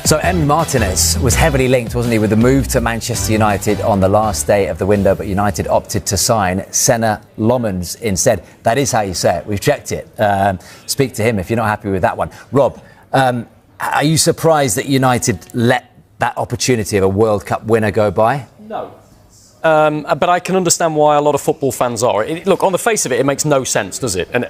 So Emiliano Martínez was heavily linked, wasn't he, with the move to Manchester United on the last day of the window, but United opted to sign Senna Lomans instead. That is how you say it. We've checked it. Speak to him if you're not happy with that one. Rob, are you surprised that United let that opportunity of a World Cup winner go by? No. But I can understand why a lot of football fans are. Look, on the face of it, it makes no sense, does it? And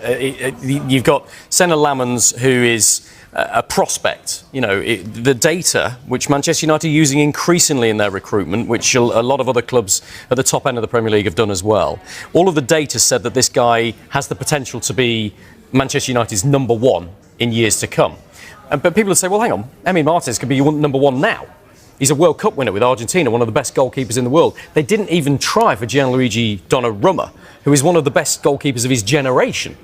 you've got Senna Lomans, who is a prospect. You know, the data, which Manchester United are using increasingly in their recruitment, which a lot of other clubs at the top end of the Premier League have done as well. All of the data said that this guy has the potential to be Manchester United's number one in years to come. But people would say, well, hang on, Emiliano Martínez could be your number one now. He's a World Cup winner with Argentina, one of the best goalkeepers in the world. They didn't even try for Gianluigi Donnarumma, who is one of the best goalkeepers of his generation.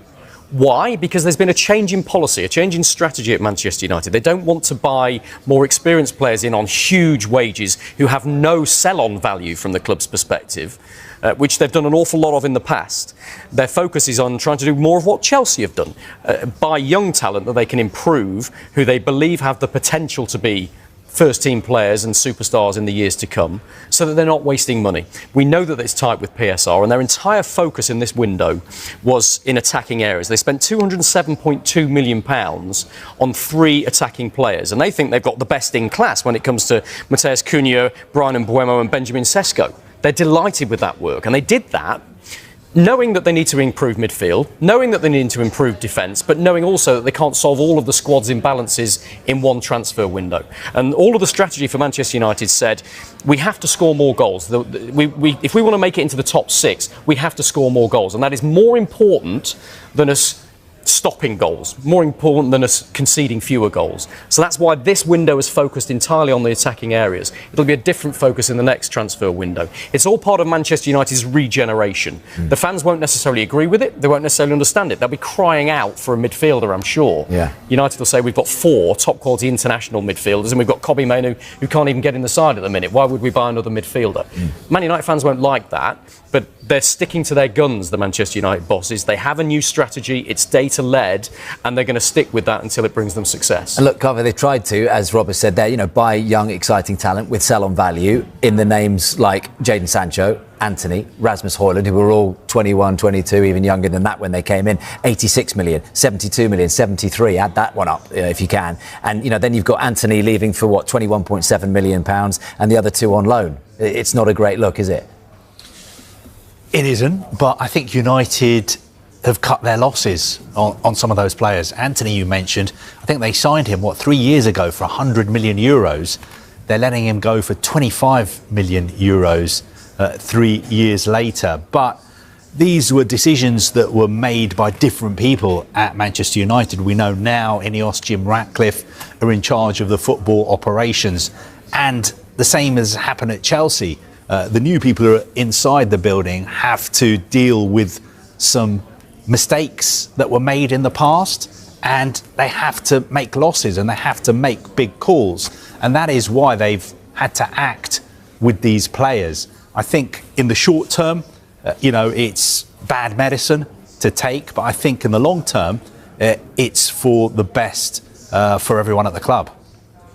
Why? Because there's been a change in policy, a change in strategy at Manchester United. They don't want to buy more experienced players in on huge wages who have no sell-on value from the club's perspective, which they've done an awful lot of in the past. Their focus is on trying to do more of what Chelsea have done, buy young talent that they can improve, who they believe have the potential to be first-team players and superstars in the years to come, so that they're not wasting money. We know that it's tight with PSR, and their entire focus in this window was in attacking areas. They spent £207.2 million on 3 attacking players, and they think they've got the best in class when it comes to Mateus Cunha, Brian Mbeumo and Benjamin Sesko. They're delighted with that work, and they did that knowing that they need to improve midfield, knowing that they need to improve defence, but knowing also that they can't solve all of the squad's imbalances in one transfer window. And all of the strategy for Manchester United said, we have to score more goals. If we want to make it into the top 6, we have to score more goals. And that is more important than us stopping goals, more important than us conceding fewer goals. So that's why this window is focused entirely on the attacking areas. It'll be a different focus in the next transfer window. It's all part of Manchester United's regeneration. The fans won't necessarily agree with it. They won't necessarily understand it. They'll be crying out for a midfielder, I'm sure. Yeah. United will say we've got 4 top-quality international midfielders and we've got Kobbie Mainoo who can't even get in the side at the minute. Why would we buy another midfielder? Man United fans won't like that, but they're sticking to their guns, the Manchester United bosses. They have a new strategy, it's data-led, and they're going to stick with that until it brings them success. And look, Carver, they've tried to, as Robert said there, buy young, exciting talent with sell-on value in the names like Jadon Sancho, Anthony, Rasmus Højlund, who were all 21, 22, even younger than that when they came in. 86 million, 72 million, 73. Add that one up if you can. And, then you've got Anthony leaving for, £21.7 million and the other 2 on loan. It's not a great look, is it? It isn't, but I think United have cut their losses on some of those players. Anthony, you mentioned, I think they signed him, 3 years ago for €100 million. They're letting him go for €25 million 3 years later. But these were decisions that were made by different people at Manchester United. We know now Ineos, Jim Ratcliffe are in charge of the football operations. And the same has happened at Chelsea. The new people who are inside the building have to deal with some mistakes that were made in the past, and they have to make losses and they have to make big calls. And that is why they've had to act with these players. I think in the short term, it's bad medicine to take, but I think in the long term, it's for the best for everyone at the club.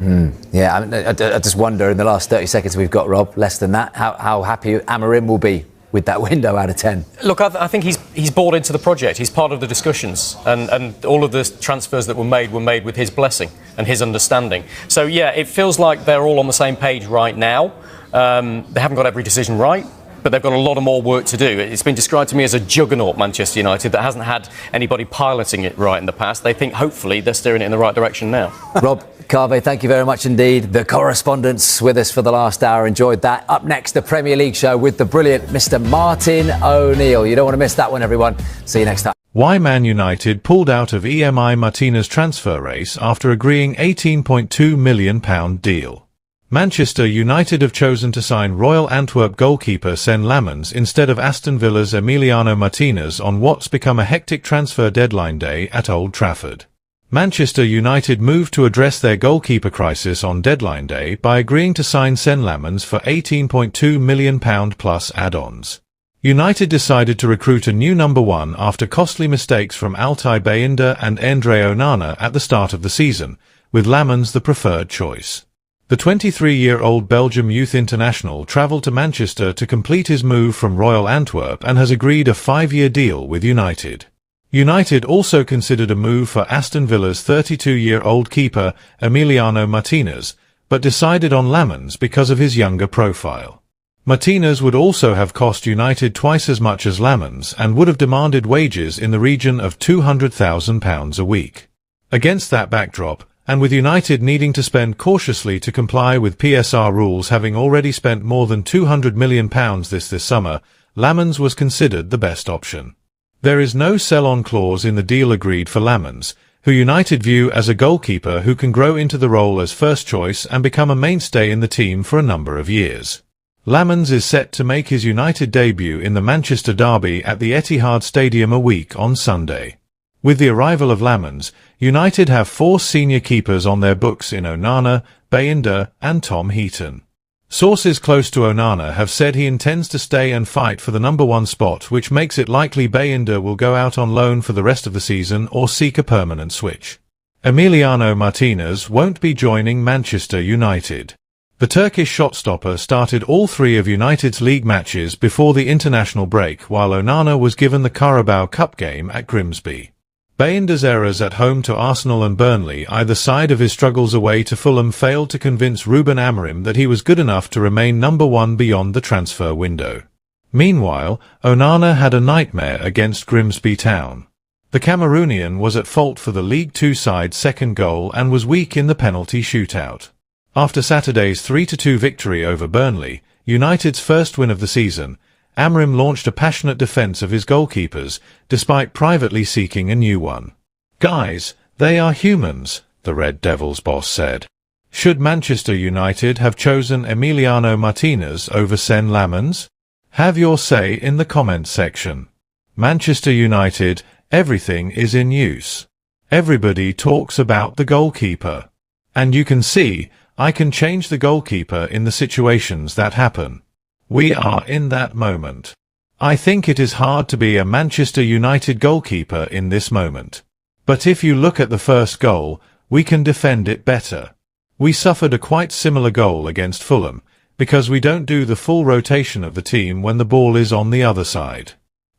Yeah, I just wonder in the last 30 seconds we've got, Rob, less than that, how happy Amorim will be with that window out of 10. Look, I think he's bought into the project. He's part of the discussions, and all of the transfers that were made with his blessing and his understanding. So yeah, it feels like they're all on the same page right now. They haven't got every decision right, but they've got a lot of more work to do. It's been described to me as a juggernaut, Manchester United, that hasn't had anybody piloting it right in the past. They think hopefully they're steering it in the right direction now. Rob, Carve, thank you very much indeed. The correspondents with us for the last hour, enjoyed that. Up next, the Premier League show with the brilliant Mr. Martin O'Neill. You don't want to miss that one, everyone. See you next time. Why Man United pulled out of Emiliano Martínez transfer race after agreeing £18.2 million deal. Manchester United have chosen to sign Royal Antwerp goalkeeper Senna Lomans instead of Aston Villa's Emiliano Martínez on what's become a hectic transfer deadline day at Old Trafford. Manchester United moved to address their goalkeeper crisis on deadline day by agreeing to sign Senna Lomans for £18.2 million plus add-ons. United decided to recruit a new number 1 after costly mistakes from Altay Bayindir and Andre Onana at the start of the season, with Lomans the preferred choice. The 23-year-old Belgium youth international travelled to Manchester to complete his move from Royal Antwerp and has agreed a 5-year deal with United. United also considered a move for Aston Villa's 32-year-old keeper Emiliano Martínez, but decided on Lamens because of his younger profile. Martínez would also have cost United twice as much as Lamens and would have demanded wages in the region of £200,000 a week. Against that backdrop, and with United needing to spend cautiously to comply with PSR rules, having already spent more than £200 million this summer, Lamens was considered the best option. There is no sell-on clause in the deal agreed for Lamens, who United view as a goalkeeper who can grow into the role as first choice and become a mainstay in the team for a number of years. Lamens is set to make his United debut in the Manchester derby at the Etihad Stadium a week on Sunday. With the arrival of Lamens, United have 4 senior keepers on their books in Onana, Bayindir and Tom Heaton. Sources close to Onana have said he intends to stay and fight for the number 1 spot, which makes it likely Bayindir will go out on loan for the rest of the season or seek a permanent switch. Emiliano Martínez won't be joining Manchester United. The Turkish shot-stopper started all 3 of United's league matches before the international break, while Onana was given the Carabao Cup game at Grimsby. Bayindir's errors at home to Arsenal and Burnley, either side of his struggles away to Fulham, failed to convince Ruben Amorim that he was good enough to remain number 1 beyond the transfer window. Meanwhile, Onana had a nightmare against Grimsby Town. The Cameroonian was at fault for the League Two side's second goal and was weak in the penalty shootout. After Saturday's 3-2 victory over Burnley, United's first win of the season, Amorim launched a passionate defence of his goalkeepers, despite privately seeking a new one. "Guys, they are humans," the Red Devils boss said. Should Manchester United have chosen Emiliano Martínez over Sen Lamens? Have your say in the comments section. Manchester United, everything is in use. Everybody talks about the goalkeeper. And you can see, I can change the goalkeeper in the situations that happen. We are in that moment. I think it is hard to be a Manchester United goalkeeper in this moment. But if you look at the first goal, we can defend it better. We suffered a quite similar goal against Fulham, because we don't do the full rotation of the team when the ball is on the other side.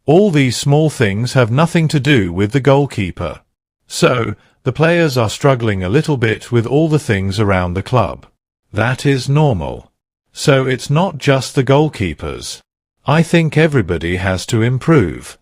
All these small things have nothing to do with the goalkeeper. So, the players are struggling a little bit with all the things around the club. That is normal. So it's not just the goalkeepers. I think everybody has to improve.